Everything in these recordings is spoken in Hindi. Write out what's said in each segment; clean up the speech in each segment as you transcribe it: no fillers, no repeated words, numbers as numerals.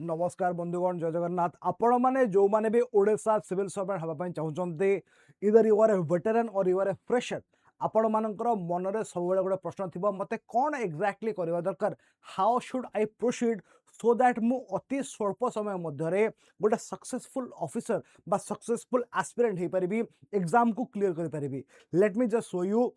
नमस्कार बंधुगण जय जगन्नाथ आपण मैंने जो मैंने भी ओडिशा सिविल सर्वेंट हवा चाहते इधर यू आर ए वेटेरान और यू आर ए फ्रेशर आपण मानकर मन में सब गोटे प्रश्न थी मत कौन एक्जाक्टली करवा दरकार how should I proceed so that मु अति स्वल्प समय मध्य गोटे सक्सेसफुल ऑफिसर बा सक्सेसफुल एस्पिरेंट हो पारि एग्जाम को क्लियर कर पारि। Late me just show you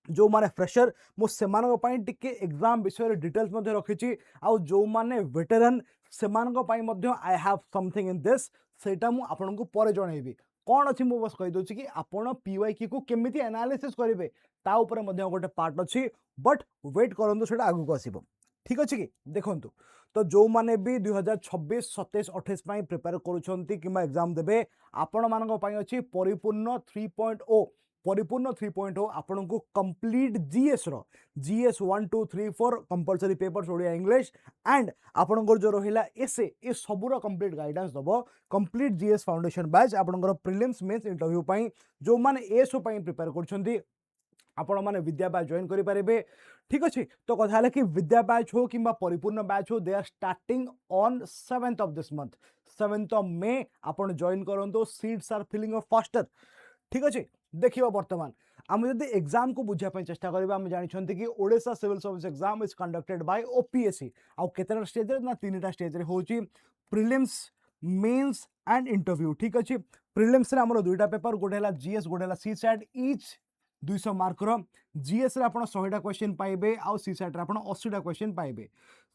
जो माने फ्रेशर मुझे टिके एग्जाम विषय डिटेल्स रखी आउ जो माने वेटेरान से I have something in this सेटा मु आपन को पर जनइबी कौन अच्छी मुझे बस कहीदे कि आपण पीवाईक्यू को केमिति एनालिसिस करेंगे ता ऊपर गोटे पार्ट अच्छी बट वेट करूँ से आगू आसब ठीक अच्छे कि देखूँ तो जो मैंने भी 2026 27 28 प्रिपेयर करुँच एग्जाम देवे आपण मान अच्छी परिपूर्ण 3.0 परिपूर्ण 3.0 आपन को complete GS GS 1 2 3 4 compulsory papers Odia English and आपन जो रहा एसे ये सबूर कंप्लीट गाइडेंस दब कंप्लीट जीएस फाउंडेशन बैच आपन प्रिलिम्स मेंस इंटरव्यू जो मैंने एसओ प्रिपेयर कर आपण मैंने विद्या बैच जॉइन करेंगे ठीक अच्छे। तो कथा है कि विद्या बैच हो कि परिपूर्ण बैच हो they are starting on 7th of this month 7th of May आपण जॉइन करूँ seats are filling up faster ठीक अच्छे। देखिए बर्तमान आम जब एग्जाम को बुझापी चेष्टा करेंगे आम जानते कि Odisha civil service exam is conducted by OPSC आउ केतटा स्टेज ना 3टा स्टेज हो प्रिलिम्स मेंस एंड इंटरव्यू ठीक अच्छे। प्रिलिम्स रे हमर दुईटा पेपर गोटे है जीएस गोटे है सीसैट ईच 200 मार्कर जीएस रे आपण 100टा क्वेश्चन पाइबे आउ सीसैट रे आपण 80टा क्वेश्चन पाइबे।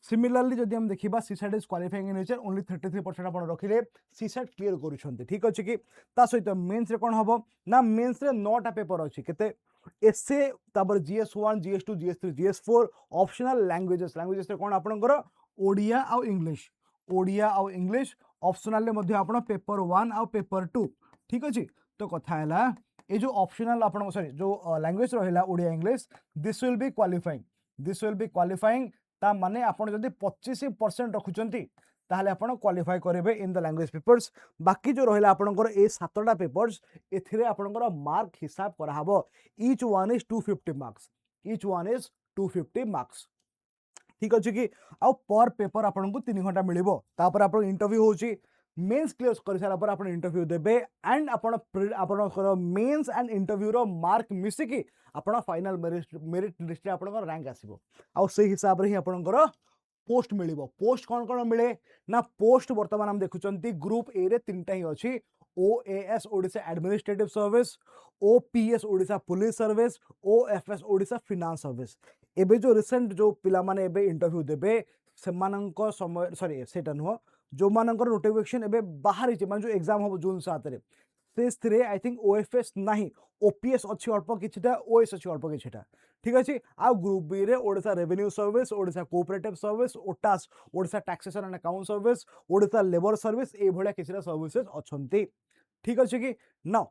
सिमिलरली जदि हम देखिबा CSAT is qualifying in nature only 33% आपण रखिले सीसैट क्लियर करूछन्ते ठीक अछि कि ता सहित मेंस रे कोन हबो ना मेंस रे 9टा पेपर अछि केते एसए तापर जीएस1 जीएस2 जीएस3 जीएस4 ऑप्शनल लैंग्वेजेस रे कोन आपनकर ओडिया आउ इंग्लिश ऑप्शनल ले मध्ये आपण पेपर 1 आउ पेपर 2 ठीक अछि। तो कथा हैला ये जो ऑप्शनल आपण सॉरी जो लैंग्वेज रहिला Odia English this will be qualifying ता माने आपण जदि 25% रखुचंती ताहले आपण क्वालिफाई करेबे इन द लैंग्वेज पेपर्स। बाकी जो रहिला आपणकर ए 7टा पेपर्स एथिरे आपणकर मार्क हिसाब करा हबो ईच वन इज 250 मार्क्स ठीक अछि कि आ पर पेपर आपन को 3 घंटा मिलिबो तापर आपन इंटरव्यू होची मेंस क्लियर कर सारा पर आपन इंटरव्यू देबे एंड आपन मेंस एंड इंटरव्यू रो मार्क मिसी कि आपन फाइनल मेरिट लिस्ट रे आपन रैंक आसीबो आ से हिसाब रे ही आपन पोस्ट मिलिबो। पोस्ट कौन मिले ना पोस्ट वर्तमान हम देखुचंती ग्रुप ए रे 3टा ही अछि OAS Odisha administrative service OPS Odisha police service OFS Odisha finance service. एबे जो रिसेंट जो पिला माने एबे इंटरव्यू देबे सेमानंको समय सॉरी सेटा नुह जो मानकर नोटिफिकेशन एबे बाहर छि मान जो एग्जाम हो जून 7 रे से आई थिंक ओएफएस नहीं ओपीएस अच्छी अल्प किछटा ओएस अच्छी अल्प किछटा ठीक अच्छे। आ ग्रुप बी रे Odisha revenue service Odisha cooperative service ओटास Odisha taxation and account service Odisha labour service ए भलिया किछटा सर्विसेज अछंती ठीक अच्छे कि ना।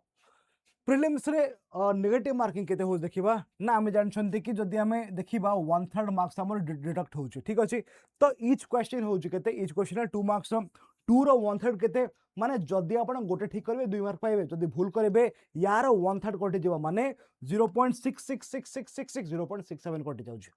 प्रिलिम्स रे नेगेटिव मार्किंग केते हो देखिबा ना आमे जानछंती कि जदि आमे देखिबा 1/3 मार्क्स हमर डिडक्ट होउची ठीक अछि। तो ईच क्वेश्चन होउची केते ईच क्वेश्चन 2 मार्क्स 2 रो 1/3 केते माने जदि आपण गोटे ठीक करबे 2 मार्क पाइबे जदि भूल करबे यार 1/3 कटि जेबा माने 0.666666 0.67 कटि जाउची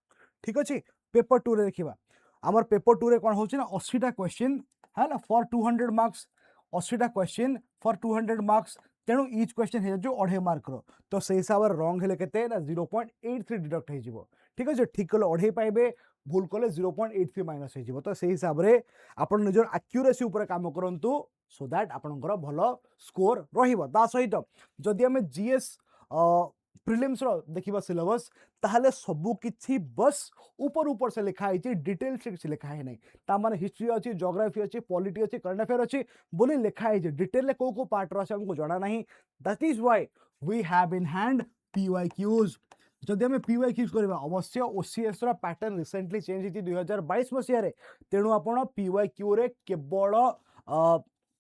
ठीक अछि। पेपर 2 रे देखिबा हमर पेपर 2 रे कोन होउची ना 80टा क्वेश्चन है ना फॉर 200 मार्क्स 80टा क्वेश्चन फॉर 200 मार्क्स तेणु ईच क्वेश्चन है जो 2.5 मार्क रो तो से हिसाब रे रॉन्ग हेले केते ना 0.83 डिडक्ट हे जिवो ठीक अछि। ठीक कले 2.5 पाइबे भूल कले 0.83 माइनस हे जिवो तो से हिसाब रे आपण निजर एक्यूरेसी ऊपर काम करंतु सो दैट आपनकर भलो स्कोर रहिबो। ता सहित जदि हमें जीएस प्रिलिम्स रो देखिबा सिलेबस ताहले सबु किछि बस ऊपर से लिखा है डिटेल से किछि लिखा है नहीं ता माने हिस्ट्री अछि ज्योग्राफी अछि पॉलिटी अछि करंट अफेयर अछि बोली लिखा है डिटेल ले को पार्ट रो हमको जाना नहीं that is why we have in hand PYQs. जदि हमें पीवाईक्यूज करबा अवश्य ओसीएस रो पैटर्न रिसेंटली चेंज हिति 2022 मसिया रे तेणु आपण पीवाईक्यू रे केवल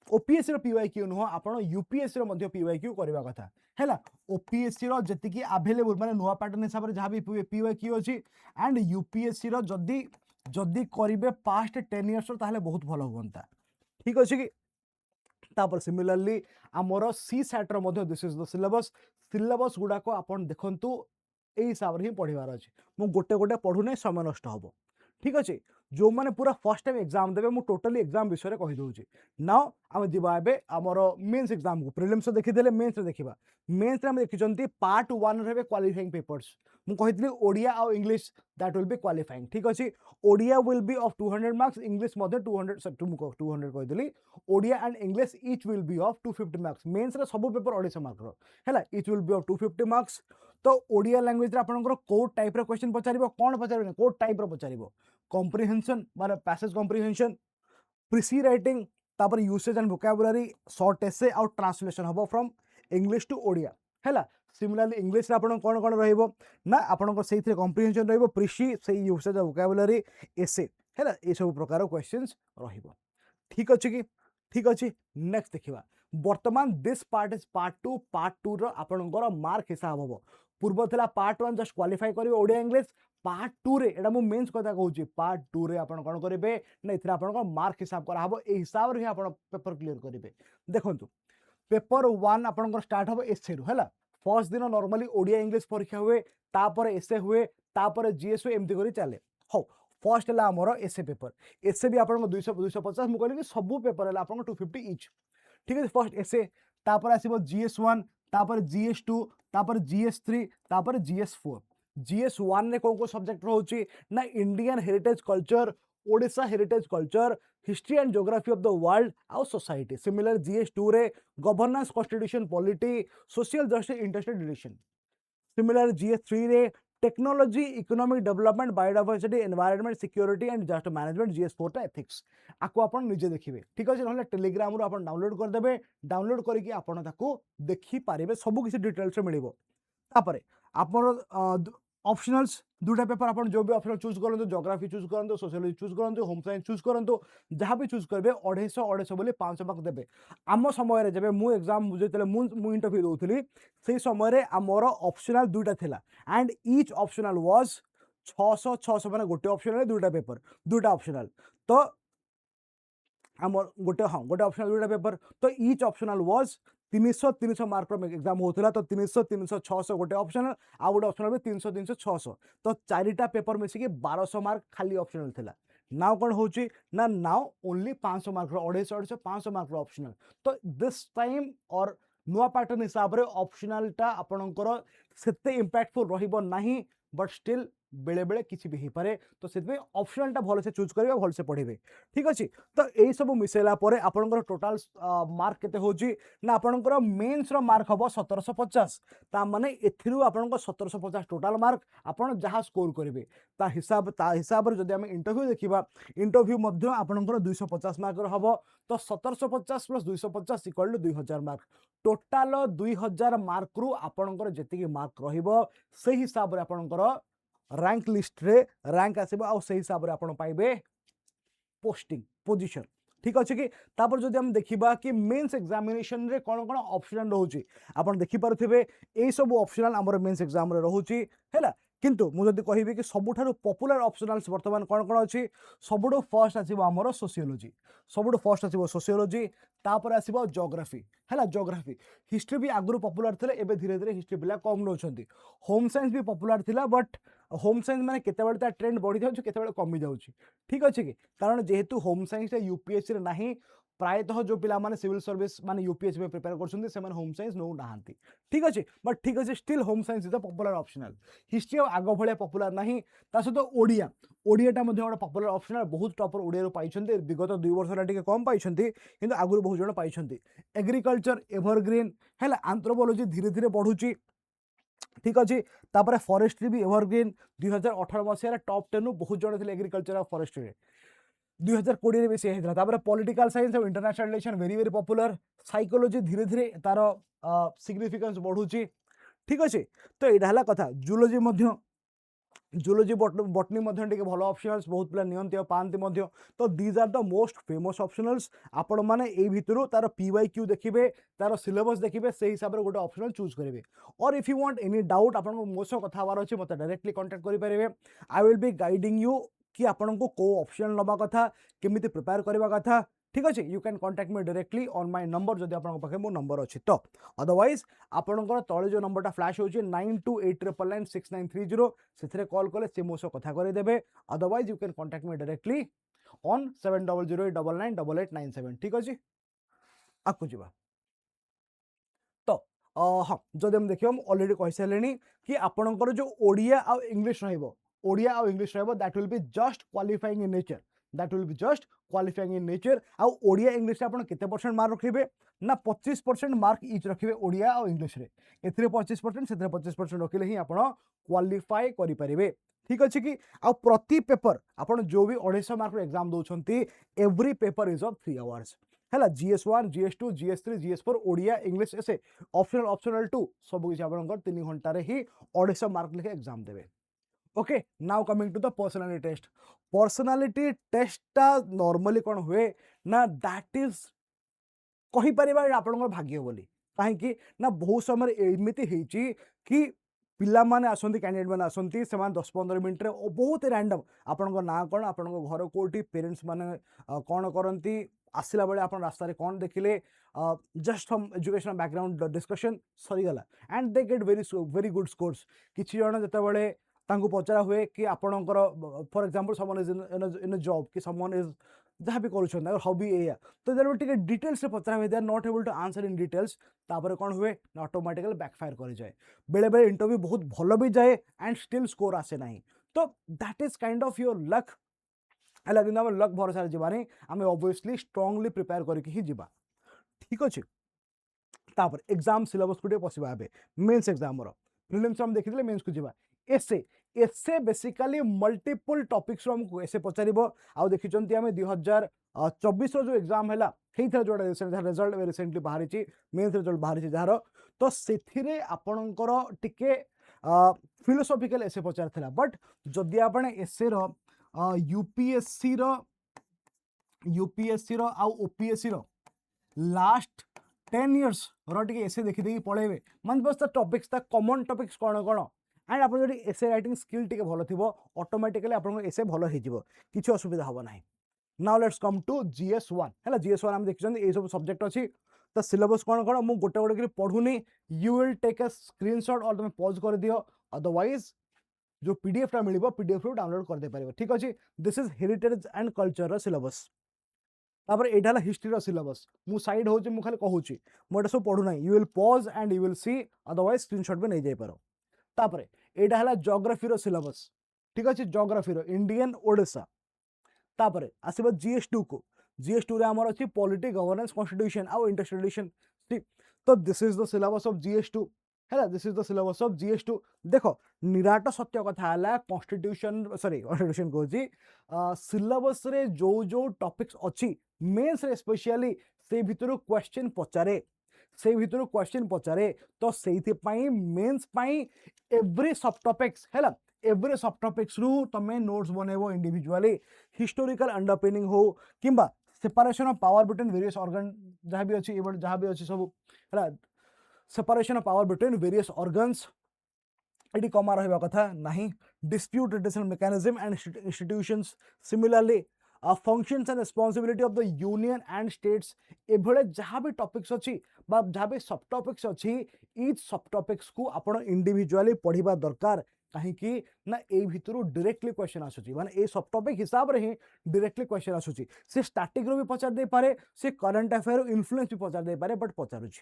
ओपीएससी रो पीवाईक्यू नुह आपण यूपीएससी रो मध्ये पीवाईक्यू करबा कथा हैला। ओपीएससी रो जति कि अवेलेबल माने नुवा पैटर्न हिसाब रे जहा भी पीवाईक्यू अछि एंड यूपीएससी रो जदि जदि करिवे पास्ट 10 इयर्स रो ताहले बहुत भलो होंता ठीक अछि कि। तापर सिमिलरली आमर सी सैट रो मध्ये दिस इज द सिलेबस गुडा को आपण देखंतु ए हिसाब रे ही पढिबार अछि मु गोटे गोटे पढु नै समय नष्ट हबो ठीक अछि। जो मैंने पूरा फर्स्ट टाइम एग्जाम देवे मुझे टोटली एग्जाम विषय कही दूची नाउ आम जीवा एबे आमर मेंस एग्जाम को प्रिलिम्स देखीदे मेन्स देखा मेन्स आम देखी पार्ट 1 रे क्वालिफाइंग पेपर्स मुझे कही ओडिया आउ English that will be qualifying ठीक अच्छे Odia will be of 200 marks English 200 200 कही Odia and English each will be of 250 marks mains रे सब पेपर 250 मार्क है each will be of 250 marks तो ओडिया लैंग्वेज आपंकर कौ टाइप क्वेश्चन पचार कौन पचार कौ टाइप पचार कॉम्प्रिहेंशन माने पैसेज कॉम्प्रिहेंशन प्रिसी राइटिंग तापर usage and vocabulary short essay आउ ट्रांसलेशन हम फ्रॉम इंग्लिश टू ओडिया है सिमिलरली इंग्लिश रे आपन कौन कौन रहिबो ना आपन से कॉम्प्रिहेंशन रहिबो प्रिसी से यूसेज एंड वोकैबुलरी एसे है ये सब प्रकार क्वेश्चंस रहिबो ठीक अच्छे कि ठीक अच्छे नेक्स्ट देखा वर्तमान this part is part two रो मार्क हिसाब हम पूर्व थिला पार्ट 1 जस्ट क्वालिफाई करिवे ओडिया इंग्लिश पार्ट 2 रे एटा मु मेंस कथा कहूची पार्ट 2 रे आपण कोन करिवे नै इथरा आपण को मार्क हिसाब करा हबो ए हिसाब रे आपण पेपर क्लियर करिवे देखंतु पेपर 1 आपण को स्टार्ट हबो एसे रु हैला फर्स्ट दिन नॉर्मली ओडिया इंग्लिश परीक्षा हुए तापर एसे हुए तापर जीएस हुए एमती करी चले हो फर्स्ट है आमर एसे पेपर एसे भी आपन 200 250 मु कहली कि सब पेपर है आपन 250 इच ठीक है फर्स्ट एसे तापर आसीबो जीएस1 तापर जीएस2 तापर जीएस3 तापर जीएस4 जीएस1 ने को सब्जेक्ट रहउची ना Indian heritage culture Odisha heritage culture history and geography of the world आउ सोसाइटी सिमिलर जीएस2 रे governance constitution polity social justice interstate relation similar जीएस3 रे technology economic development biodiversity environment security and disaster management जीएस4 टा एथिक्स आपको आपण निजे देखिबे ठीक अछि नहले टेलीग्राम रो आपण डाउनलोड कर देबे डाउनलोड करके आपण ताको देखि पारिबे सब किसी डिटेल्स मिलिबो तापरे आपण ऑप्शनल्स दुटा पेपर आपण जो भी ऑप्शन चूज करंतु ज्योग्राफी चूज करंतु सोशियोलॉजी चूज करंतु होम साइंस चूज करंतु जहां भी चूज करबे 250 बोली 500 मार्क देबे आम समय रे जबे मु एग्जाम जेतले मु इंटरव्यू दोथली सेही समय रे हमर ऑप्शनल दुटा थिला एंड ईच ऑप्शनल वाज 600 600 माने गोटे ऑप्शनल रे दुटा पेपर दुटा ऑप्शनल तो हमर गोटे हां गोटे ऑप्शनल दुटा पेपर तो each optional was 300 300 mark exam होता तो 300 300 600 गोटे ऑप्शनल आ गोटे ऑप्शनल भी 300 300 600 तो चारिटा पेपर मिसिक 1200 मार्क खाली ऑप्शनल थिला नाउ कौन होची ना now only 500 mark 250 500 mark optional तो दिस टाइम और नुआ पैटर्न हिसाब रे ऑप्शनल टा आपनकर सेते इंपैक्टफुल रहिबो नाही बट स्टिल बेले बेले किसी भी पारे तो से ऑप्शनल टा भल से चूज करेंगे भल से पढ़े ठीक अच्छे तो यही सब मिसेला आपंकर टोटाल मार्क केते होची ना आपंकर मेन्स रो मार्क हम 1750 ता माने एथिरु आपंकर 1750 टोटाल मार्क आपन जहाँ स्कोर करेंगे ता हिसाब रे जदि हम इंटरव्यू देखिबा इंटरव्यू मध्य आपंकर 250 मार्क हम तो 1750 plus 250 equal to 2000 mark total 2000 mark रु आपंकर जेतिकी मार्क रहिबो से हिसाब रे आपंकर रैंक लिस्ट रे रैंक आसीबो आ से हिसाब रे आपण पाइबे पोस्टिंग पोजीशन ठीक अच्छे कि तापर जदि हम देखिबा कि मेंस एग्जामिनेशन रे कोन कोन ऑप्शनल रहउची आपण देखि पारुथिबे ए सब ऑप्शनल हमर मेंस एग्जाम रे रहउची हैला किंतु मु जदि कहिबे कि सबुठारु पॉपुलर ऑप्शनल्स वर्तमान कोन कोन अछि सबुठो फर्स्ट आसीबो हमर सोशियोलॉजी सबुठो फर्स्ट आसीबो सोशियोलॉजी तापर आसीबो ज्योग्राफी हैला ज्योग्राफी हिस्ट्री भी आगुरु पॉपुलर थिले एबे धीरे धीरे हिस्ट्री पिला कम नउछंती होम साइंस भी पॉपुलर थिला बट होम साइंस माने केते बेले ता ट्रेंड बढ़ी जाउछ केते बेले कमी जाउछ ठीक अछि कि कारण जेहेतु होम साइंस यूपीएससी रे नाही प्रायतः जो पिला माने सिविल सर्विस माने यूपीएससी में प्रिपेयर करछन्ती से माने होम साइंस नो नाहंती ठीक अछि बट ठीक अछि still home science is a popular optional history आगो भले पॉपुलर नाही ता सहित ओडिया ओडियाटा मध्ये गोटे पॉपुलर ऑप्शनल बहुत टॉपर ओडिया रो पाइछन्ती विगत 2 वर्ष ला टिके कम पाइछन्ती किंतु आगुरु बहुत जण पाइछन्ती एग्रीकल्चर एवरग्रीन हैला एंथ्रोपोलॉजी धीरे धीरे बढ़ुची ठीक अच्छे तापर फॉरेस्ट्री भी एवरग्रीन 2018 मसीह टॉप 10 बहुत जण थे एग्रीकल्चर और फॉरेस्ट्री 2020 भी से तापर पॉलिटिकल साइंस और international relation very very popular psychology धीरे धीरे तार सिग्निफिकेंस बढ़ुची ठीक अच्छे तो यहाँ है कथा जूलोजी बटनी भल ऑप्शनल्स बहुत पिला नियंती पाती तो these are the most famous optionals आपण मैंने यही भितर तार PYQ देखिए तार सिलेबस देखिए से हिसाब से गोटे ऑप्शनल चूज करेंगे और if you want any doubt आप मो सह कथा हबार अच्छे मतलब डायरेक्टली कांटेक्ट करेंगे आई विल बी गाइडिंग यू कि आपन को ऑप्शनल नवा कथा केमिति प्रिपेयर करबा कथा ठीक अच्छे you can contact me directly on my number जदि आपन पाखे मो नंबर अच्छी तो अदरवाइज आपनकर तले जो नंबरटा फ्लैश होची 9289996930 से कॉल कले से मो सह कथा करदेवे otherwise you can contact me directly on 7008998897 ठीक अच्छे आपको जी तो हाँ जदि हम देखिए ऑलरेडी कही सारे कि आपणकर जो ओडिया आ इंग्लिश ओडिया आ English that will be just qualifying in nature that will be just qualifying in nature आ ओडिया इंग्लिश आप केते परसेंट मार्क रखिए ना 25% मार्क इच रखिए ओडिया आ इंग्लिश रे एथिरे 25% से 25% रखिले ही आपण क्वालिफाई करि परिबे ठीक अच्छे कि आ प्रति पेपर आपण जो भी 250 मार्क एग्जाम दउछंती every paper is of 3 hours है GS1 GS2 GS3 GS4 Odia English essay optional optional 2 सब किसी आप 3 घंटे ही 250 मार्क लिखे एग्जाम देवे okay now coming to the personality test टा नॉर्मली कौन हुए ना दैट इज कही परिबा आपनकर भाग्य बोली कहीं ना बहुत समय एमती होती कि पिला माने आसंती कैंडिडेट माने आसंती से 10-15 मिनट रे बहुत रैंडम आपन ना कौन आपन घर कोटी पेरेंट्स माने कौन करती आसला बेले आप रास्ता कौन देखिले just from educational background discussion सरीगला and they get very good scores किसी जन जितेबाला तांको पचरा हुए कि आपणकर for example someone is in a job कि समवन इज जहाँ भी कर हॉबी एया तो जब डिटेल्स पचरा हुए they are not able to answer in details तापर कौन हुए ऑटोमेटिकली बैकफायर कर जाए बेले बेले इंटरव्यू बहुत भल भी जाए एंड स्टिल स्कोर आसे ना तो that is kind of your luck है कि आम लक भरोसा जावानी आम ऑब्वियसली स्ट्रांगली प्रिपेयर करके जीवा ठीक अच्छे तापर एग्जाम सिलेबस को पशिबा मेन्स एग्जाम प्रिलिम्स हम देखिए मेन्स को जीवा एसे एसे बेसिकली मल्टीपल टॉपिक्स हमको एसे पचार आउ देखिए आम 2024 जो एग्जाम है जो रिजल्ट रिसेंटली बाहरी मेन्स रिजल्ट बाहरी जार तो से आपणकर टिके फिलोसॉफिकल एसे पचार था बट जदि आप एसे यूपीएससी रो आ ओपीएससी रो लास्ट 10 इयर्स रे एसे देखी पढ़ेबे मान बस टॉपिक्स कॉमन टॉपिक्स कौन कौन एंड आप एसे राइटिंग स्किल टे भल थी ऑटोमेटिकली आप एसे भल हो किसी असुविधा हम ना now let's come to GS1 है GS1 आम देखते ये सब सब्जेक्ट अच्छी तो सिलेबस कौन कौन मुझे गोटे गोटे पढ़ुनी you will take a screenshot और तुम पॉज कर दियो अदरवाइज जो पीडीएफ टा मिल पीडीएफ डाउनलोड कर दे पारिबो ठीक अच्छे this is heritage and culture syllabus तापर एटा हिस्ट्री सिलेबस मु साइड हो खाली कहूँ मुझे सब पढ़ू ना you will pause and you will see otherwise screenshot भी नहीं जाई पारो तापर एटा है ज्योग्राफी सिलेबस ठीक अच्छे ज्योग्राफी इंडियन ओडिशा तापर आसब GS2 को GS2 रे हमर अछि पॉलिटी गवर्नेंस कॉन्स्टिट्यूशन आ इंटरस्टेशन ठीक तो this is the syllabus of GS2 है this is the syllabus of GS2 देखो निराट सत्य कथा है कॉन्स्टिट्यूशन सॉरी कॉन्स्टिट्यूशन को सिलेबस रे जो जो टॉपिक्स अछि मेंस रे स्पेशली से भितर क्वेश्चन पचारे तो से मेन्स एवरी सब टॉपिक्स है एवरी सब टॉपिक्स रु तमे नोट्स बनैबो इंडिविजुअली हिस्टोरिकल अंडरपिनिंग हो किंबा separation of power between various organ जहाँ भी अच्छी जहाँ भी अच्छी सब है separation of power between various organs ये कमा रहा कथा नहीं dispute retention mechanism and institutions similarly functions and responsibility of the union and states एभले जहाँ भी टॉपिक्स अच्छी जहाँ भी सब टॉपिक्स अच्छी ईच सब टॉपिक्स को आपण इंडिविजुअली पढ़ा दरकार कहीं ना ए भितर डायरेक्टली क्वेश्चन आसूची माने ए सब टॉपिक हिसाब रे ही डायरेक्टली क्वेश्चन आसूची से स्टैटिक रो भी पचार दे पारे से करंट अफेयर इन्फ्लुएंस भी पचार दे पारे बट पचारुची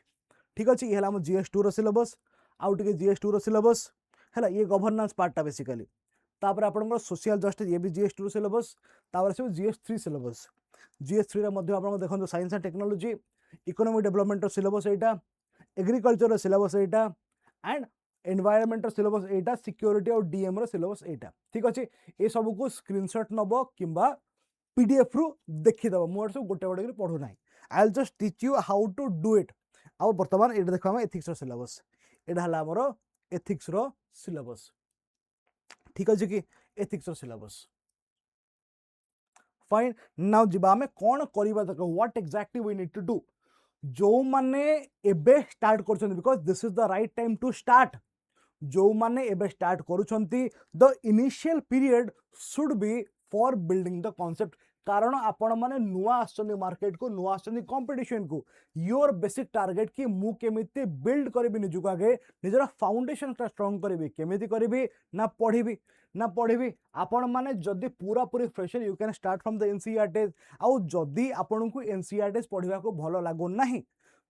ठीक अच्छे ये हम GS2 रो सिलेबस आउ टे GS2 रो सिलेबस है ये गवर्नेंस पार्टा बेसिकली तापर आपन सोशल जस्टिस ये भी GS2 रो सिलेबस तापर से GS3 सिलेबस GS3 रे मध्ये आपन देखो science and technology economic development रो सिलेबस एटा एग्रीकल्चर रो सिलेबस एटा एंड एनवायरमेंट सिलेबस एटा सिक्योरिटी और डीएम रो सिलेबस एटा ठीक अच्छे ये सब को स्क्रीनशॉट नब किंबा पीडीएफ रु देखिदेव मोर सब गोटे गोटे पढ़ू ना I will just teach you how to do it आउ बर्तमान ये देखो एथिक्स रो सिलेबस एटा हला हमर एथिक्स रो सिलेबस ठीक अच्छे कि एथिक्स रो सिलेबस फाइन नाउ जिबा में कौन करिबा तक what exactly we need to do जो माने एबे स्टार्ट करछन because this is the right time to start जो माने एबे स्टार्ट करूछंती the initial period should be for building the concept कारण आपण माने नुआ आछन मार्केट को नुआ आछन कंपटीशन को योर बेसिक टार्गेट कि मु केमिति बिल्ड करबी निजुक आगे निजर फाउंडेशन स्ट्रांग करबी केमिति करबी ना पढ़ी आपण माने जदि पूरा पूरी fresher you can start from the NCERTs आउ जदि आपण को एनसीईआरटीज पढ़िबा को भलो लागो नाही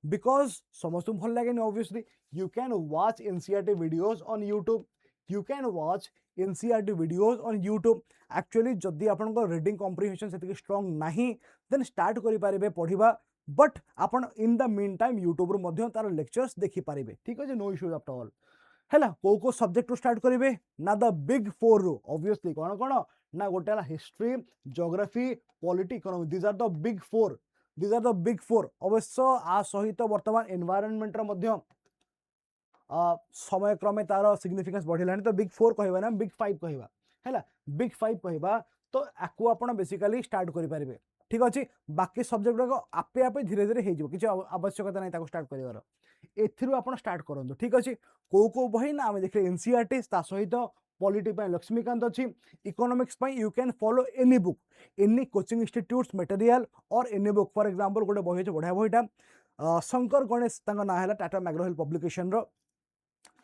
बिकॉज समस्त भल लगे obviously you can watch NCERT videos on YouTube you can watch NCERT videos on YouTube actually जदि आपण को रीडिंग कॉम्प्रिहेंशन सेतिक स्ट्रांग नाही देन स्टार्ट करि पारिबे पढ़िबा बट आपण in the meantime YouTube रो मध्य तार लेक्चर्स देखि पारिबे ठीक अछि नो इश्यूज आफ्टर ऑल हैला को सब्जेक्ट रो स्टार्ट करिवे ना द बिग फोर रो ऑब्वियसली कोन ना गोटे history geography polity economy these are the big four अवश्य आ सहित वर्तमान एनवायरनमेंट रो मध्य समय क्रमे तार सिग्निफिकेंस बढ़िलानी तो बिग फोर कहबा ना बिग फाइव कहबा हैला बिग फाइव कहबा तो आकु आपण बेसिकली स्टार्ट करि पारिबे ठीक अछि बाकी सब्जेक्ट को आपे आपे धीरे धीरे हे जिवो किछ आवश्यकता नै ताको स्टार्ट करिवार एथिरु आपण स्टार्ट करंदो ठीक अछि को बही ना आमे देखले एनसीईआरटी ता सहित पॉलिटी पे लक्ष्मीकांत अछि इकोनॉमिक्स पे you can follow any book any coaching institutes material और एनी बुक फॉर एग्जांपल गोटे बही अछि बढ़िया बहीटा शंकर गणेश तांग ना हैला टाटा मैग्रो-हिल पब्लिकेशन रो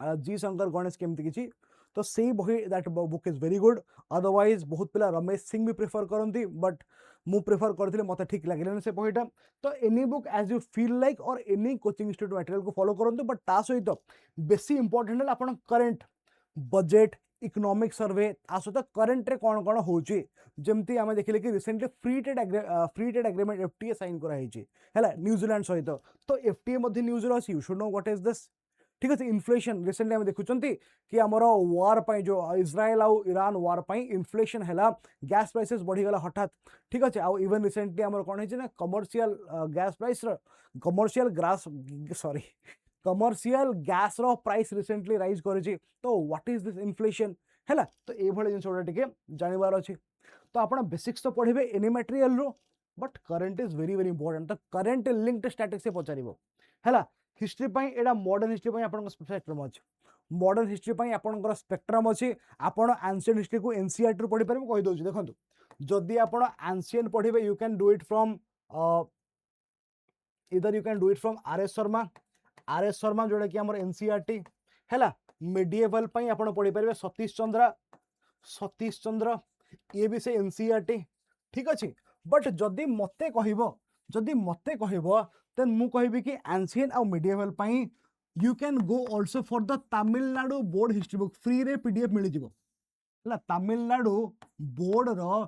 जी शंकर गणेश केमती किछि तो सेही बही that book is very good otherwise बहुत पिला रमेश सिंह भी प्रेफर करंती बट मु प्रेफर करथिले मते ठीक लागलेन से बहीटा तो any book as you feel like और एनी कोचिंग इंस्टीट्यूट मटेरियल को फॉलो करंतु बट ता सहित बेसी इंपोर्टेंट है आपण करंट बजेट इकोनॉमिक सर्वे आ सहित करंट रे कोन कोन होची जेमती आमे देखिले कि recently free trade agreement FTA sign करा हिची हैला न्यूजीलैंड सहित तो एफटीए मध्ये न्यूज रो you should know what is this ठीक है इन्फ्लेशन रिसेंटली आम देखुंती कि आमर वार पाई जो इज्राएल आउ ईरान वार पाई इन्फ्लेशन है गैस प्राइसेस बढ़ीगला हठात ठीक अच्छे आउ इवन रिसेंटली आमर कौन है ना commercial gas price commercial gas रो प्राइस रिसेंटली राइज करिछि तो व्हाट इज दिस इन्फ्लेशन हैला तो ए भले जिंस ओडा टिके जानिबार अछि तो आपण बेसिक्स तो पढ़िबे एनी मटेरियल रो but current is very very important तो करंट लिंक्ड स्टैटिक्स से पचारिबो हैला हिस्ट्री पाई एडा मॉडर्न हिस्ट्री पाई आपन स्पेक्ट्रम अछि मॉडर्न हिस्ट्री पाई आपन स्पेक्ट्रम अछि आपन एंशिएंट हिस्ट्री को एनसीईआरटी रो पढ़ि परबे कहि दोछि देखंतु जदि आपन एंशिएंट पढ़िबे you can do it from इधर you can do it from RS Sharma जोड़ा कि हमर एनसीईआरटी हैला मेडिएवल पाई आपन पढ़ि परबे सतीश चंद्र ये भी से एनसीईआरटी ठीक अछि बट जदि मते कहिबो then मु कहबी कि एंशिएंट और medieval pi you can go also for the Tamil Nadu board history book free रे पीडीएफ मिल जिवो हला Tamil Nadu board row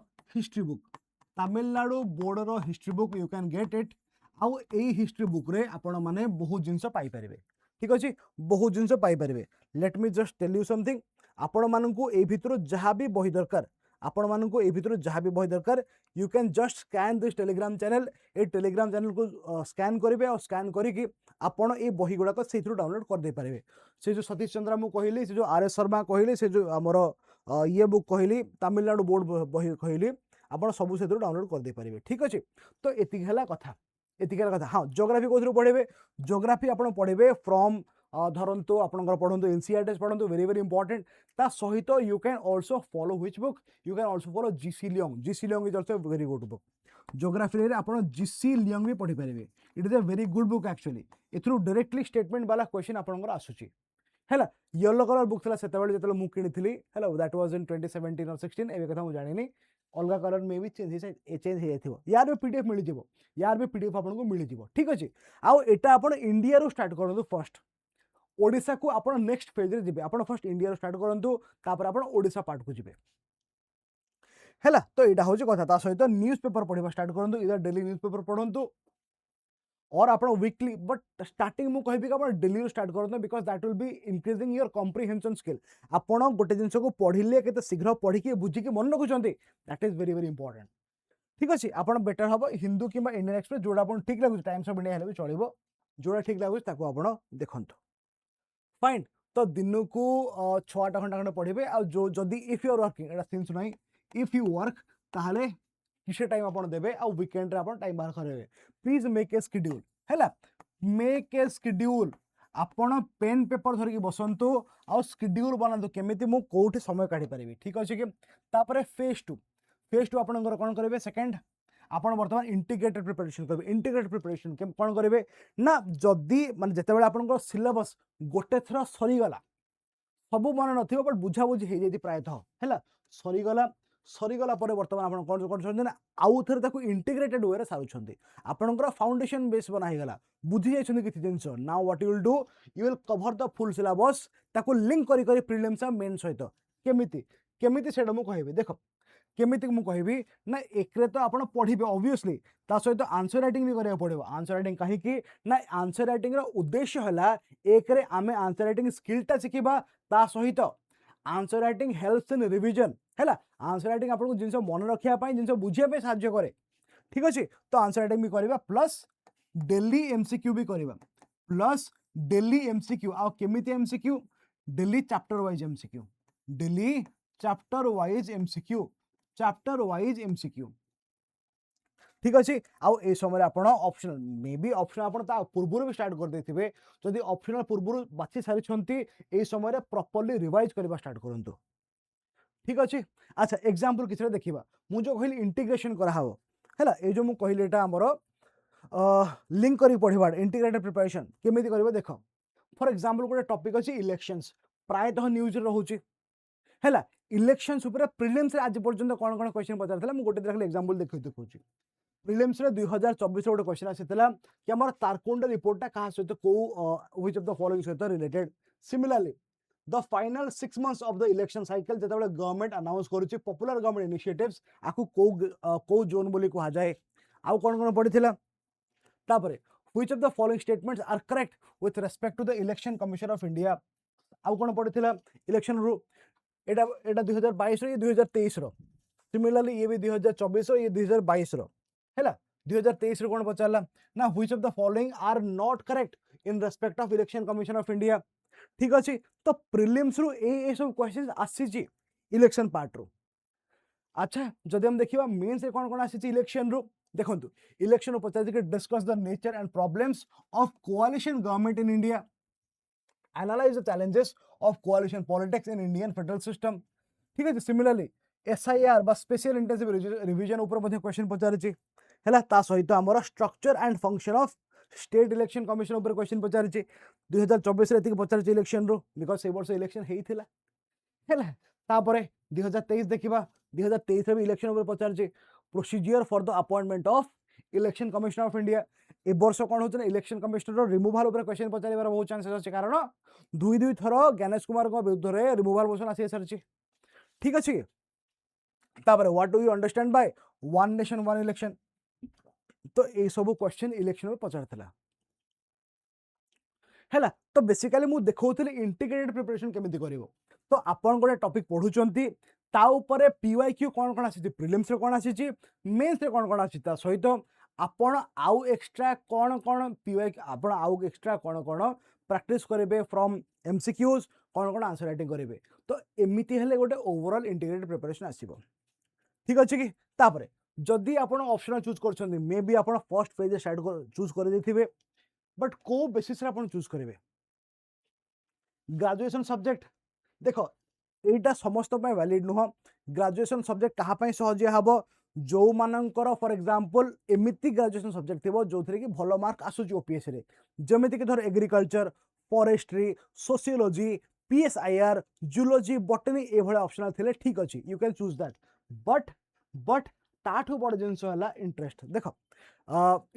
history book you can get it आउ ए हिस्ट्री बुक रे आपण माने बहुत जिंस पाई परिबे ठीक अछि बहुत जिंस पाई परिबे let me just tell you something आपण माननकु ए भितरो जहां भी बही दरकार आपण माननकु ए भितरो जहां भी बही दरकार you can just scan this Telegram channel A Telegram channel को स्कैन करिवे और स्कैन करिकि आपण ए बही गुडा को सेथरु डाउनलोड कर दे पारिबे से जो सतीश चंद्र मु कहली से जो आरएस शर्मा कहली से जो हमर ये बुक कहली तमिलनाडु बोर्ड बही कहली आपण सब सेथरु डाउनलोड कर दे पारिबे ठीक अछि तो एतिक हला कथा हाँ ज्योग्राफी कोथरु पढ़िबे ज्योग्राफी आपण पढ़िबे फ्रॉम धरंतु आपनकर पढ़ंतु एनसीईआरटी पढ़ंतु वेरी वेरी इंपोर्टेंट ता सहित you can also follow which book you can also follow GC Leong is also very good book geography रे आपण जीसी लियोंग भी पढ़ि परिबे it is a very good book actually एथरु डायरेक्टली स्टेटमेंट वाला क्वेश्चन आपनकर आसुची हैला येलो कलर बुक थला सेतेबेले जेतले मु किनिथिली हैला दैट वाज इन 2017 और 16 एबे कथा मु जानिनी अलगा कलर में भी चेंज हो जाइथिबो यार भी पीडीएफ मिल जिवो यार भी पीडीएफ आपनको मिल जिवो ठीक अछि आउ एटा आपण इंडिया रो स्टार्ट करंतु फर्स्ट ओडिसा को आपण नेक्स्ट पेज रे जिबे आपण फर्स्ट इंडिया रो स्टार्ट करंतु तापर आपण ओडिसा पार्ट को जिबे हैला तो एटा होची कथा ता सहित न्यूज़पेपर पढिबा स्टार्ट करंतु इधर डेली न्यूज़पेपर पढंतु और आपण वीकली बट स्टार्टिंग मु कहबी कि आपण डेली स्टार्ट करंतु because that will be increasing your comprehension skill आपण गोटे जिंस को पढिले केते शीघ्र पढी के बुझी के मन रखुचंती that is very very important ठीक अछि आपण बेटर हबो हिंदू किबा इंडियन एक्सप्रेस जोडा आपण ठीक लागु टाइम्स ऑफ इंडिया हेले भी चलिबो जोडा ठीक लागु ताको आपण देखंतु फाइन तो दिन को 6-8 घंटा खंड पढ़िबे आ जो जदी if you are working Etah since नाही इफ यू वर्क ताहले किसे टाइम आपण देबे आ वीकेंड रे आपण टाइम बाहर करबे प्लीज मेक ए शेड्यूल हैला मेक ए शेड्यूल आपण पेन पेपर धर के बसंतु आ शेड्यूल बनांतु केमिति मु कोठी समय काढी परिबे ठीक अछि कि तापरे फेज 2 आपणकर कोन करबे सेकंड आपण वर्तमान इंटीग्रेटेड प्रिपरेशन करेंगे। इंटीग्रेटेड प्रिपरेशन कौन करेंगे ना जदि माने जितेबाला आपन सिलेबस गोटे थर सरीगला सबू मन नथिबो बट बुझा बुझी हे जेती प्रायतः हैला सरीगला सरीगला पर वर्तमान आपण कोन करछन ना आउ थरे ताको इंटीग्रेटेड वे रे सारुछंती आपनकर फाउंडेशन बेस बना हेगला बुझी जाइछन किछि जिंस now what you will do you will cover the full syllabus ताको लिंक करी करी प्रीलिम्स आ मेन सहित केमिति केमिति सेडा मु कहबे देखो केमिति मु कहबी ना एकरे तो आपण पढिबे ऑब्वियसली ता सहित आंसर राइटिंग भी करिया पड़िबो आंसर राइटिंग काहे कि ना आंसर राइटिंग रो उद्देश्य हला एकरे आमे आंसर राइटिंग स्किल ता सिखिबा ता सहित answer writing helps in revision हैला आंसर राइटिंग आपन जिंस मन रखिया पई जिंस बुझिया पे सहाय्य करे ठीक अछि तो आंसर राइटिंग भी करबा प्लस डेली एमसीक्यू भी करबा प्लस डेली एमसीक्यू आ केमिति MCQ daily chapter wise MCQ daily chapter wise MCQ chapter wise MCQ ठीक अच्छे आउ ए समय आपण ऑप्शनल मे बी ऑप्शनल आपण ता पूर्व भी स्टार्ट कर देथिबे जदि ऑप्शनल पूर्व बाछि सारी छंती ए समय रे प्रॉपर्ली रिवाइज करबा स्टार्ट करंतु ठीक अच्छे अच्छा एग्जांपल किछरे देखिबा मु जो कहली इंटीग्रेशन करा हो हैला ए जो मु कहली एटा हमरो लिंक करी पढिबा इंटीग्रेटेड प्रिपरेशन केमिति करबा देखो फॉर एग्जांपल गोटे टॉपिक अछि इलेक्शंस प्रायतः न्यूज रे रहउची हैला इलेक्शंस ऊपर प्रीलिम्स रे आज पर्यंत कोन कोन क्वेश्चन पचारथला मु गोटे देखले एग्जांपल देखै देखौची प्रीलिम्स रे 2024 रे गोटे क्वेश्चन आसीतला कि हमर तारकुंड रिपोर्ट ता कहा सहित को व्हिच ऑफ द फॉलोइंग सहित related similarly the final 6 months of the election cycle जेतेबेले गवर्नमेंट अनाउंस करूची पॉपुलर गवर्नमेंट इनिशिएटिव्स आकु को जोन बोली को जाए आउ कोन कोन पडिथिला तापरे which of the following statements are correct with respect to the election commission of India आउ कोन पडिथिला इलेक्शन रू एटा एटा 2022 रो ये 2023 रो सिमिलरली ये भी 2024 रो ये 2022 रो हैला 2023 रो कोन पचारला ना which of the following are not correct in respect of election commission of India ठीक अछि तो प्रीलिम्स रो ए सब क्वेश्चंस आसीची इलेक्शन पार्ट रो अच्छा जदि हम देखिबा मेंस रे कोन कोन आसीची इलेक्शन रो देखंतु इलेक्शन रो पचार कि discuss the nature and problems of कोalition government in India analyze the challenges of coalition politics in Indian federal system ठीक है सिमिलरली SIR बा स्पेशल इंटेंसिव रिवीजन ऊपर मध्ये क्वेश्चन पचारिछि हैला ता सहित हमर structure and function of state election commission ऊपर क्वेश्चन पचारिछि 2024 रे एतिक पचारिछि इलेक्शन रो बिकॉज़ से वर्ष इलेक्शन हेइथिला हैला ता परे 2023 देखिबा 2023 रे भी इलेक्शन ऊपर पचारिछि procedure for the appointment of election commission of India ए वर्ष कौन होता है इलेक्शन कमिशनर रिमूवल ऊपर क्वेश्चन पचार बहुत चांसेस अच्छे कारण दुई दुई थर ज्ञानेश कुमार विरुद्ध में रिमूवल मोशन आसी सारी ठीक अच्छे what do you understand by one nation one election तो ये सब क्वेश्चन इलेक्शन में पचार है तो बेसिकली मुझे देखौली इंटीग्रेटेड प्रिपरेशन केमिति करिवो तो आपन गोटे टॉपिक पढुचंती ता ऊपर पीवाईक्यू कौन कौन आसी प्रीलिम्स रे कौन आसी मेंस रे कौन कौन आसी ता सहित आपण आउ एक्स्ट्रा कौन कौन पीवाई आपण आउ एक्स्ट्रा कौन कौन प्रैक्टिस करेंगे फ्रॉम एमसीक्यूज कौन कौन आंसर राइटिंग करेंगे तो एमती हेले गोटे ओवरऑल इंटीग्रेटेड प्रिपरेशन आसीबो ठीक अच्छे कि तापरे जदि आपण ऑप्शन चूज करछन मे बी आपण फर्स्ट पेज स्टार्ट चूज कर देथिबे बट को बेसिस रे आपण चूज करेंगे ग्रेजुएशन सब्जेक्ट देखो एटा समस्त पे वैलिड नुह ग्रेजुएशन सब्जेक्ट कहा पई सहज हबो जो मानकर फॉर एग्जांपल एमिति ग्रेजुएशन सब्जेक्ट थिबो जो थरे कि भलो मार्क आसुची ओपीएससी रे जेमिति कि धर agriculture forestry sociology PSIR zoology botany ए भले ऑप्शनल थिले ठीक अछि you can choose that but ताठू बड़ जिंस हला इंटरेस्ट देखो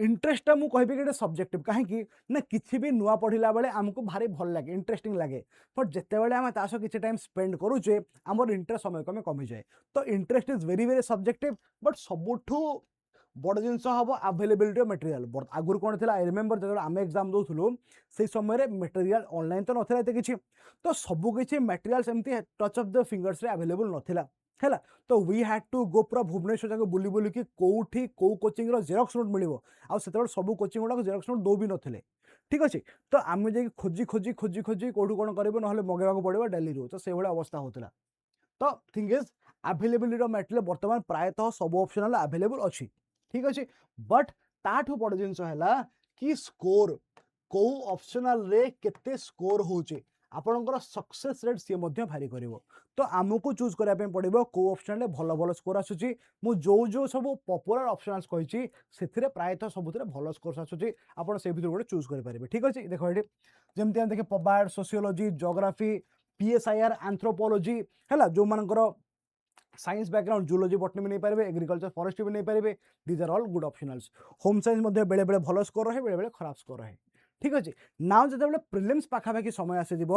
इंटरेस्ट मु कहबे कि सब्जेक्टिव काहे कि ना किछि भी नुआ पढ़िला बेले हमको भारी भल लागे इंटरेस्टिंग लागे बट जेते बेले हम तासो किछि टाइम स्पेंड करूचे हमर इंटरेस्ट समय कमे कमी जाए तो interest is very very subjective but सबुठू बड़ जिंस हम अवेलेबिलिटी ऑफ मटेरियल आगुर कौन थी आई रिमेम्बर जो आम एग्जाम दूसलु से समय मटेरियल ऑनलाइन तो नाला एत कि तो सबकि मटेरियल एमती टच ऑफ द फिंगर्स रे अवेलेबल नाला है तो वी हैड टू गो पूरा भुवनेश्वर जाके बुली बुली कि कोठी को कोचिंग रो जेरॉक्स नोट मिलिबो आ सेते सब कोचिंग गुडा जेरॉक्स नोट दो भी नथिले ठीक अछि तो आम जाके खोजी खोजी खोजी खोजी कोठू कोन करबो नहले मगेबा को पड़िबो डेली रो तो से भले अवस्था होतला तो thing is availability of material वर्तमान प्रायतः सब ऑप्शनल अवेलेबल अछि ठीक अछि बट ताठू बड़ जिंस हैला कि स्कोर को ऑप्शनल रे केते स्कोर होचे आपणकर सक्सेस रेट सी भारी कर तो आमको चूज करने पड़ो कौ ऑप्शन भल भल स्कोर आसूची मु जो सब पॉपुलर ऑप्शनल्स कही से प्रायतः सब भल स्कोर आसूची आप से भर गोटे चूज करेंगे ठीक अच्छे देख ये जमी देखे पबार्ड सोशियोलॉजी ज्योग्राफी पीएसआईआर एंथ्रोपोलॉजी है जो मानकर साइंस बैकग्राउंड जूलॉजी बॉटनी भी नहीं पारे एग्रीकल्चर फॉरेस्ट्री भी नहीं पारे these are all good optionals home science बेले बेले भल स्कोर रहे बेले बेले खराब स्कोर रहे ठीक अच्छे नाउ जो प्रिलिम्स पाखापाखि समय आसीजिव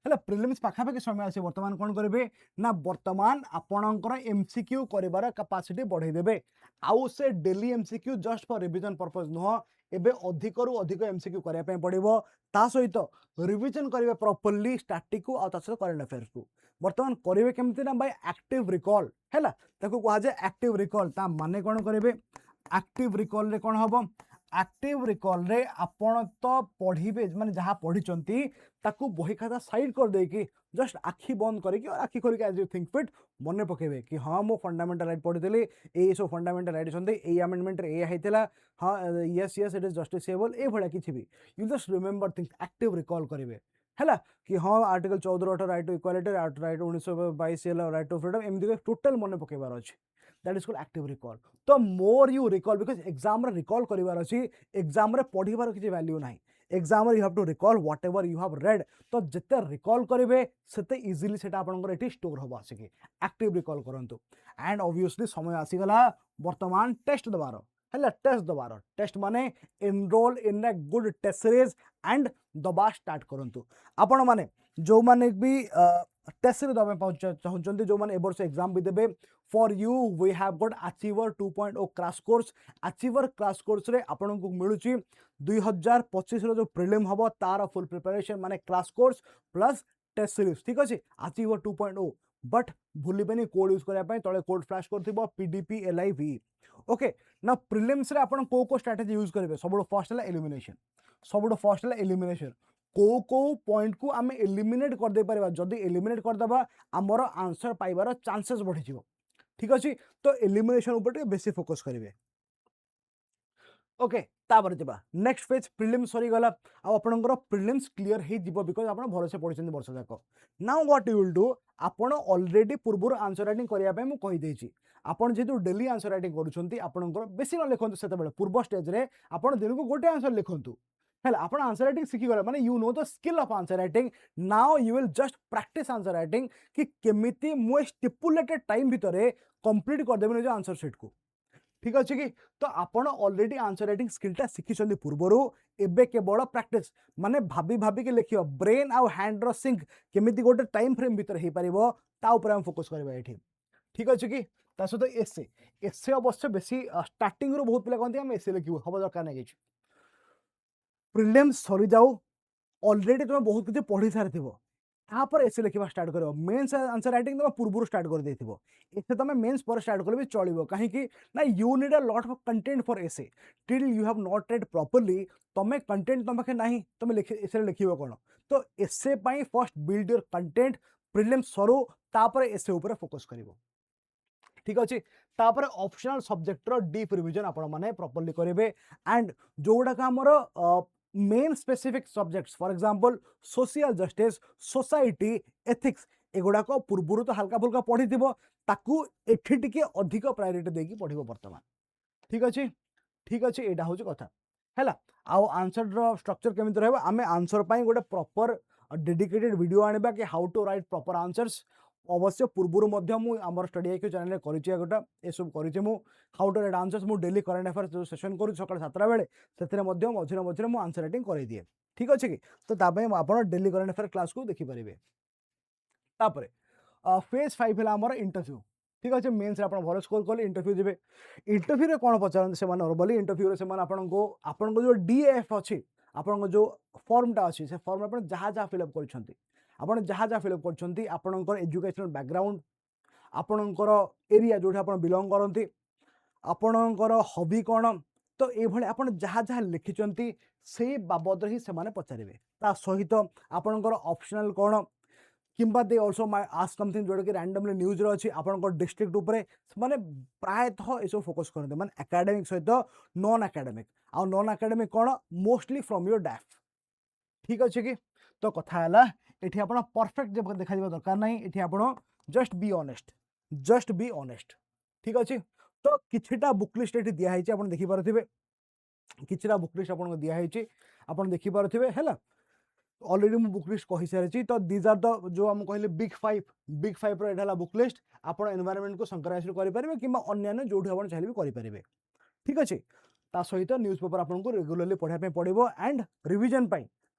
है प्रिलिम्स पाखापाखि समय आस बर्तमान कौन करेंगे ना बर्तमान आपणकर एमसीक्यू कर कैपेसिटी बढ़ईदेवे आउ से daily MCQ just for revision purpose नुह एबे अधिक रु अधिक एमसीक्यू करने पड़ो ता सहित रिविजन करेंगे प्रॉपर्ली स्टैटिक को आ सहित करेंट अफेयर्स को बर्तमान करेंगे केमती ना बाय एक्टिव रिकॉल है कह जाए एक्टिव रिकॉल ता माने कौन करेंगे एक्टिव रिकॉल रे कौन हम एक्टिव रिकॉल रे आपण तो पढ़िबे माने जहाँ पढ़ी ताकू बही खाता साइड कर दे कि जस्ट आखि बंद करके और आखि खोल के एज यू थिंक फिट मन पकेबे कि हाँ मो फंडामेंटल राइट पढ़ी ए सब फंडामेंटल राइट ए अमेंडमेंट रे होता हाँ yes yes it is justiciable ए भाया किसी भी you just remember things active recall करेंगे है कि हाँ article 14 right to equality right 1922 right to freedom एमती टोटल मन पकेबार अच्छे that is called active recall तो more you recall because exam रे रिकॉल करिवार अछि एग्जाम रे पढ़िबार किछि वैल्यू नाही एग्जाम रे you have to recall whatever you have read तो जिते रिकॉल करेंगे सेते इजीली सेटा आपनकर एठी स्टोर होबा आसिके एक्टिव रिकॉल करंतु एंड ऑब्वियसली समय आसीगला वर्तमान टेस्ट दबार है टेस्ट दबार टेस्ट माने enroll in a good test series and दबा स्टार्ट करंतु आपण माने जो माने भी टेस्ट सीरीज दबा चाहते जो माने एबर्ष एग्जाम भी देबे for you we have got achiever 2.0 crash course achiever crash course रे आपन को मिलुची 2025 रो जो प्रीलिम हबो तार फुल प्रिपरेशन माने crash course plus test series ठीक अछि अचीवर 2.0 बट भूलिबेनी कोड यूज करया पय तळे कोड फ्लैश करथिबो पीडीपी एलआईवी ओके ना प्रीलिम्स रे आपन को स्ट्रेटजी यूज करबे सबडो फर्स्ट है एलिमिनेशन सबडो फर्स्ट है एलिमिनेशन को पॉइंट को आम एलिमिनेट कर दे परबा जदी एलिमिनेट कर दबा हमर आंसर पाइबार चांसेस बढ़ी जिवो ठीक अछि तो एलिमिनेशन ऊपर बेसी फोकस करिवे ओके तापर जबा नेक्स्ट फेज प्रीलिम्स सरी गला आ आपनकर प्रीलिम्स क्लियर हे जिवो बिकॉज़ आपण भरोसे पढिछन वर्ष जाक now what you will do आपण ऑलरेडी पूर्वर आंसर राइटिंग करिया पे मु कहि देछि आपण जेतु डेली आंसर राइटिंग करूछंती आपनकर बेसी न लिखंतु सेते बेले पूर्व स्टेज रे आपण दिन को गोटे आंसर लिखंतु हेला आपण आंसर राइटिंग सिखि गला माने you know the skill of answer writing now you will just practice answer writing कि केमिति मु स्टिपुलेटेड टाइम भितरे कंप्लीट कर देबे जो आंसर शीट को ठीक अच्छे कि तो आपण ऑलरेडी आंसर राइटिंग स्किलटा शिखिछंती पूर्वरु एबे केवल प्रैक्टिस माने भाबी भाबी के लिखियो ब्रेन आ हैंड रो सिंक केमिति गोटे टाइम फ्रेम भीतर हे परिबो ता ऊपर हम फोकस करबा एठी ठीक अच्छे कि ता सहित एसे एसे अवश्य बेसी स्टार्टिंग रो बहुत पिला कहंती हम एसे लिखियो हबो दरकार नै किछ प्रीलिम्स सरी जाऊ ऑलरेडी तुम बहुत किसी पढ़ी सारी तापर एसे लिखा स्टार्ट कर मेन्स आंसर राइटिंग तुम पूर्व स्टार्ट कर देथिबो एसे तुम मेन्स पर स्टार्ट कर भी चलिबो काहे कि ना you need a lot of content for essay till you have not red properly तमे कंटेंट तुम पाखे नाही तुम एसे लिखिबो कोन तो एसे पई first build your content prelims सरो तापर एसे ऊपर फोकस करिवो ठीक अच्छे तापर ऑप्शनल सब्जेक्ट रो डीप रिवीजन आपण माने प्रॉपर्ली करेंगे एंड जोड़ा का हमर main specific subjects for example social justice society ethics एगुड़ा को पूर्व तो हल्का फुल्का पढ़ी ताकू एठी टिके अधिक प्रायोरिटी देकी पढ़िबो वर्तमान ठीक अच्छे एटा होची कथा हैला आ आंसर रो स्ट्रक्चर केमिति रहबो आमे आंसर पई गोटे प्रॉपर डेडिकेटेड वीडियो आनिबा कि how to write proper answers अवश्य पूर्व आमर स्टडी आईक्यू चैनल कर गोटा ये सब करी हाउ टू राइट आंसर्स मु डेली करंट अफेयर्स जो सेशन करूँ सकाल 7 बेले से मझे मझे मुझे आंसर राइटिंग कर दिए ठीक अच्छे कि तो आप डेली करंट अफेयर क्लास को देखिपारे तापर फेज 5 है आमर इंटरव्यू ठीक अच्छे मेन्स आप भल स्कोर कले इंटरव्यू जी इंटरव्यू कौन पचारते से नॉर्मली इंटरव्यू आपन जो डीएफ अच्छी आपन जो फॉर्मटा अच्छी से फॉर्म आप जहाँ जहाँ फिलअप कर आपण जहाँ जहाँ फिलअप करछंती आपणकर एजुकेशनल बैकग्राउंड आपणकर एरिया जो आप बिलोंग करती आपणकर हॉबी कौन तो ये आपण जहाँ जहाँ लिखिंट से बाबद ही से पचारे ता सहित आपणकर ऑप्शनल कौन किंबा दे ऑल्सो आस्क समथिंग जोटा कि रैंडमली न्यूज रे अछि आपणकर डिस्ट्रिक्ट उपरे माने प्रायतः ये सब फोकस करते माने एकेडमिक सहित नॉन एकेडमिक आ नॉन एकेडमिक कौन मोस्टली फ्रॉम योर डैफ ठीक अच्छे कि तो कथा है ये आप परफेक्ट देखा दरकार ना ये आप जस्ट बी ऑनेस्ट ठीक अच्छे। तो किछिटा बुक लिस्ट ये दिखाई आप देखिपे किछिटा बुक लिस्ट आपको दिखाई आप देखिपे है ऑलरेडी मु बुक लिस्ट कही सारी। तो दीज आर द जो हम कहले बिग फाइव रो बुक लिस्ट आप एनवायरनमेंट को संक्रांत करेंगे कि अन्य जो आप चाहिए भी करेंगे ठीक अच्छे। ता सहित न्यूज़ पेपर आपको रेगुलरली पढ़ाई पड़ो एंड रिविजन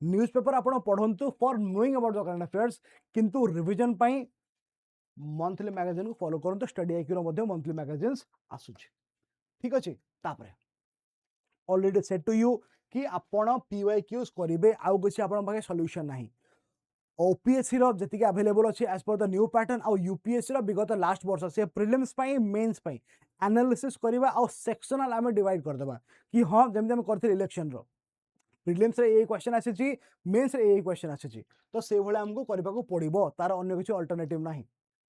न्यूज़ पेपर आप पढ़ु for knowing about the current affairs किंतु रिविजन मंथली मैगजीन को फॉलो करते स्टडी आईक्यू मंथली मैगजीन्स आसूची ठीक अच्छे। तापर ऑलरेडी सेट टू यू कि आपण पीवाईक्यूज करेंगे आउ किसी आप सॉल्यूशन नहीं ओपीएससी रो जति अवेलेबल अच्छे as per the new pattern आउ यूपीएससी रो विगत लास्ट वर्ष से प्रिलिम्स मेन्स एनालिसिस करवा आउ सेक्शनल आम डिवाइड करदे कि हाँ जमी आम कर इलेक्शन रो प्रिलिम्स रे यही क्वेश्चन आसी मेन्स रे यही क्वेश्चन आसी तो से भाई आमको करने को पड़ो तार अन्य किसी अल्टरनेटिव ना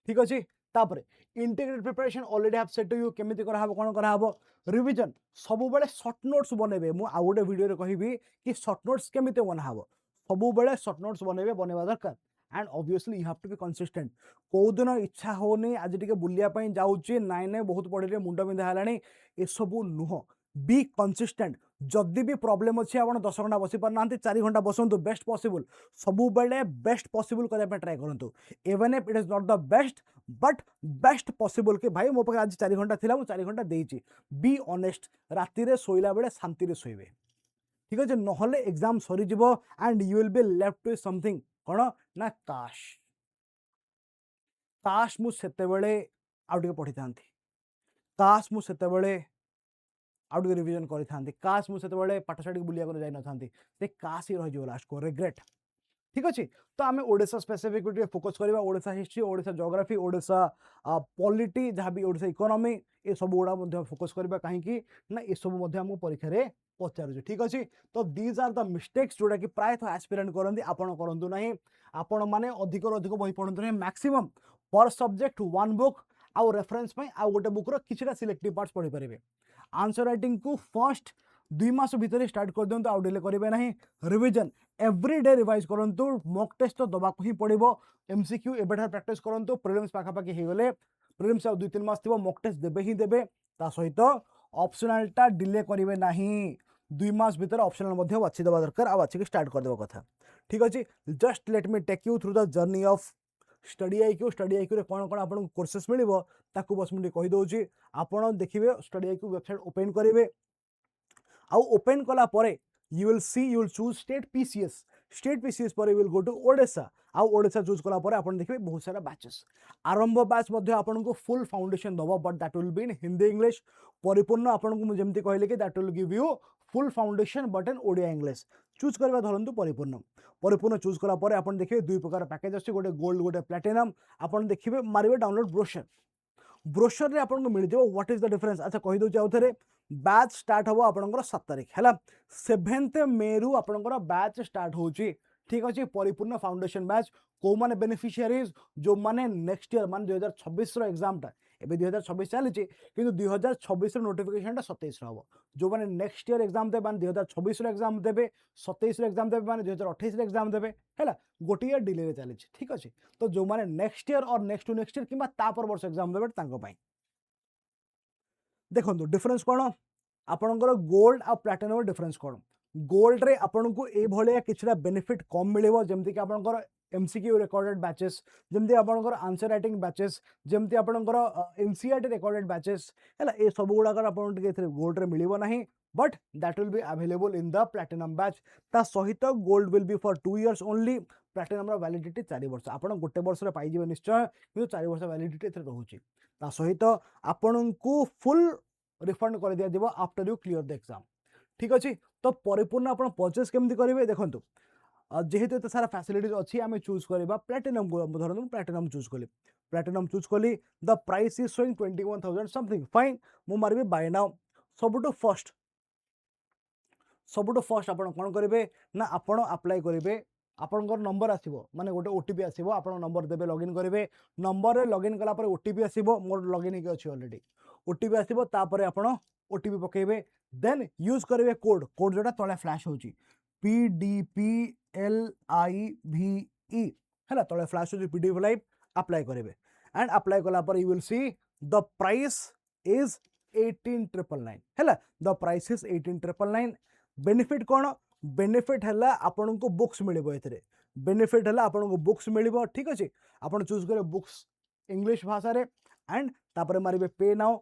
ठीक अच्छे। तापर integrated preparation already have set to you केमिति करा हबो कोन करा हबो रिवीजन सब बेले शॉर्ट नोट्स बनेबे मु आ गोटे वीडियो रे कहिबी कि शॉर्ट नोट्स केमिति बना हबो सब बेले शॉर्ट नोट्स बनेबा दरकार and obviously you have to be consistent को दिन इच्छा होनी आज टिके बुलिया पई जाउची नाइ नाइ बहुत पढिले मुंड बिंधा हलानी ए सब नुह बी कंसिस्टेंट जदि भी प्रॉब्लम अच्छी आप 10 घंटा बसी पार ना 4 घंटा बसंतु बेस्ट पॉसिबल सब बेले बेस्ट पॉसिबल करने ट्राई करूँ even if it is not the best but best possible कि भाई मो पाखे आज 4 घंटा थिला मु 4 घंटा देइची बी ऑनेस्ट राति रे सोइला बेले शांति रे सोइबे ठीक है नहले एग्जाम सरी जिवो and you will be left with something कौन ना काश मु सेते बेले आउ टिके पढ़ी थांती काश मु सेते बेले आउ टिके रिवीजन करि थांती काश मु सेते बेले पाठशाठी बुलिया को जाई न थांती से काश ही रह जिवो लास्ट को रिग्रेट ठीक अच्छे। तो आम ओडिशा स्पेसिफिक फोकस करवा Odisha history Odisha geography Odisha polity जहाँ भी ओडिशा इकोनॉमी ये सब गुड़ा फोकस करवा कहीं ना ये सब आम परीक्षा रे पचार ठीक अच्छे। तो दीज आर द मिस्टेक्स जोड़ा कि प्राय एस्पिरेंट करती आपड़ करूँ ना आपण मैंने अधिक अधिक बही पढ़ु ना मैक्सिमम पर सब्जेक्ट वन बुक आउ रेफरेंस आउ गोटे बुक किसी सिलेक्टिव पार्ट्स पढ़ी पारे आंसर राइटिंग को फर्स्ट 2 मास भितर स्टार्ट कर दिंतु आउ डिले करेंगे ना रिविजन एवरी डे रिवाइज करूँ मॉक टेस्ट तो दबाक ही पड़ो एमसीक्यू एबेठार प्रैक्टिस करूँ प्रिलिम्स पाखापाखि हो गले प्रिलिम्स आ 2-3 मास थी मॉक टेस्ट देबे ही देबे ता सहित ऑप्शनलटा डिले करेंगे ना 2 मास भितर ऑप्शनल बाछी देवा दरकार आ बाछी स्टार्ट कर देवा कथा ठीक अच्छे। Just let me take you through the journey of Study IQ रे कौन कौन आपको कोर्सेस मिलिबो ताकू बस मुझे कही दउची आपण देखिबे स्टडी आईक्यू वेबसाइट ओपन करेंगे आउ ओपन कला परे you will choose state PCS पर you will go to Odisha आउ ओडिशा चूज कला परे आपण देखिबे बहुत सारा बैचेस आरंभ बैच मध्ये आपण को फुल फाउंडेशन दबो but that will be in Hindi English परिपूर्ण आपण को जेमती कहले कि that will give you full foundation but in Odia English choose करबा धरंतु परिपूर्ण चूज कला परे आपण देखिबे दुई प्रकार पैकेज अछि गोटे गोल्ड गोटे प्लैटिनम आपण देखिबे मारिबे डाउनलोड ब्रोशर रे आपन को मिल जाओ व्हाट इज द डिफरेंस अच्छा कहि दउ जाउ थरे बैच स्टार्ट हबो आपनकर 7 तारिख हैला 7th मे रु आपनकर बैच स्टार्ट होची ठीक अछि परिपूर्ण फाउंडेशन बैच को माने बेनिफिशियरीज जो माने नेक्स्ट ईयर मान 2026 रो एग्जाम टा एबे 2026 चली किंतु 2026 रो नोटिफिकेशन टा 27 रो हबो जो माने नेक्स्ट ईयर एग्जाम दे मान 2026 रो एग्जाम देबे 27 रो एग्जाम देबे मान 2028 रो एग्जाम देबे हैला गोटे ईयर डिले रे चली ठीक अछि। तो जो माने नेक्स्ट ईयर और नेक्स्ट टू नेक्स्ट ईयर किबा तापर वर्ष एग्जाम देबे तांको पई देखो डिफरेंस कौन आपणकर गोल्ड आ प्लैटिनम डिफरेंस कौन गोल्ड रे आपन को ए भलिया किछरा बेनिफिट कम मिलेबो जेमति कि आपणकर एमसीक्यू रिकॉर्डेड बैचेस जेमति आपणकर आंसर राइटिंग बैचेस जेमति आपणकर एनसीईआरटी रिकॉर्डेड बैचेस हैला ए सब गुडा कर आपन टिके गोल्ड रे मिलिबो नाही but that will be available in the platinum batch ता सहित gold will be for 2 years only platinum रो वैलिडिटी 4 वर्ष आपन गोटे वर्ष रे पाई जिवे निश्चय कि 4 वर्ष वैलिडिटी एथे रहउची ता सहित आपन को फुल रिफंड कर दिया दिबो after you clear the exam ठीक अछि। तो परिपूर्ण आपण परचेस केमति करिवे देखंतु जेहेतु एते सारा फैसिलिटीज अछि आमे चूज करबा प्लैटिनम को धरन प्लैटिनम चूज कली the price is showing 21000 something fine मु मारबे बाय नाउ सबटु फर्स्ट आपण कोन करिवे ना आपण अप्लाई करिवे आपनकर नंबर आसीबो माने गोटे ओटीपी आसीबो आपण नंबर देबे लॉगिन करिवे नंबर रे लॉगिन कला पर ओटीपी आसीबो मोर लॉगिन हे अछि ऑलरेडी ओटीपी आसीबो तापरे आपण ओटीपी पकेबे देन यूज करिवे कोड जोटा तळे फ्लैश होची PDP LIVE है तले फ्लाश हो PDF लाइव अप्लाई करेंगे एंड अप्लाई कला पर you will see the price is 18,999 है द प्राइस इज 18,999 बेनिफिट कौन बेनिफिट है आपन को बुक्स मिलिबो एथिरे बेनिफिट है आपन को बुक्स मिलिबो ठीक अछि आपन चूज करे बुक्स इंग्लिश भाषा रे एंड तापर मारिबे पे नाउ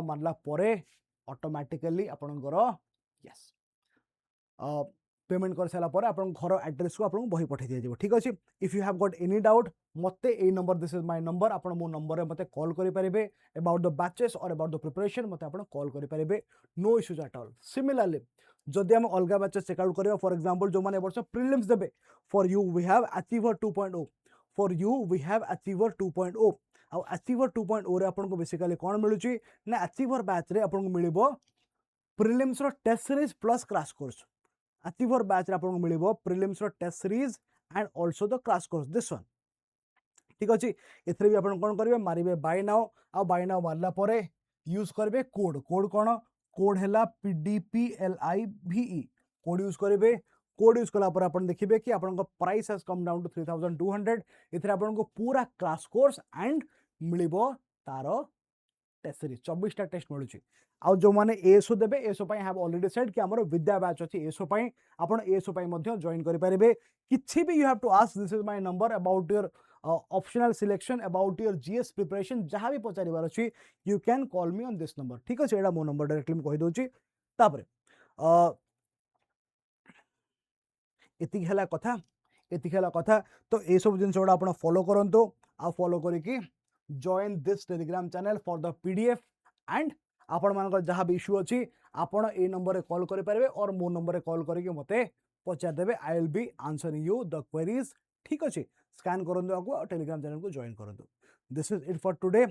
मारला परे ऑटोमेटिकली आपनकर यस पेमेंट कर सारा पर आपन घर एड्रेस को आपन बही पठे दिया जेबो ठीक अछि if you have got any doubt मते ए number this is my number आपन मो नंबर रे मते कॉल करि परिबे अबाउट द बैचेस और अबाउट द प्रिपरेशन मते आपन कॉल करि परिबे no issues at all similarly जदि हम अलगा बैचेस चेक आउट करियो फॉर एग्जांपल जो माने वर्ष प्रीलिम्स देबे for you we have achiever 2.0 for you we have achiever 2.0 आ अचीवर 2.0 रे आपन को बेसिकली कोन मिलुची ना अचीवर बैच रे आपन को मिलिबो प्रीलिम्स रो test series plus crash course achiever batch रे आपन को मिलिबो प्रीलिम्स रो test series and also the crash course this one ठीक अछि एथरे भी आपन कोन करिवे मारिबे बाय नाउ मारला परे यूज करबे कोड कोन कोड हैला PDPLIVE कोड यूज करेंगे कोड यूज कला पर अपन देखिए कि अपन को price has come down to 3,200 इथरे अपन को पूरा क्लास कोर्स एंड मिलिबो तारो टेस्ट सीरीज 24 टा टेस्ट मिलुची आ जो माने एसओ देबे एसओ पई हैव ऑलरेडी सेड कि हमरो विद्या बैच अछि एसओ पई अपन एसओ पई मध्ये जॉइन करि परिबे किछि भी you have to ask this is my number about your optional selection about your GS preparation जहां भी पचारिबार अछि you can call me on this number ठीक अछि एडा मो नंबर डायरेक्टली म कहि दोची तापरे एतिक हला कथा तो ए सब जिन सोडा आपण फॉलो करंतो आ फॉलो करी कि join this Telegram channel for the PDF and आपण मानकर जहां भी इश्यू अछि आपण ए नंबर रे कॉल करि परिबे और मो नंबर रे कॉल करी कि मते पचार देबे I will be answering you the queries ठीक अछि स्कैन करंतो आको टेलीग्राम चैनल को जॉइन करंतो this is it for today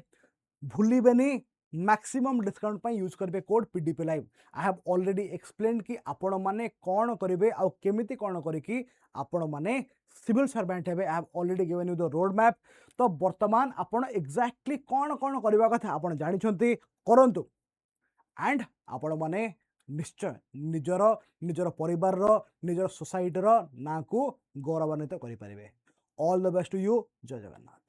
भूलिबेनी मैक्सिमम डिस्काउंट पाई यूज करबे code PDP live I have already explained कि आपण माने कोन करिवे आ केमिति कोन करी कि आपण माने सिविल सर्वेंट हेबे आई have already given you the road map तो वर्तमान आपण एग्जैक्टली कोन कोन करबा कथा आपण जानि छंती करंतु एंड आपण माने निश्चय निजर परिवार रो निजर सोसाइटी रो ना को गौरवान्वित करि परिबे all the best to you जय जगन्नाथ।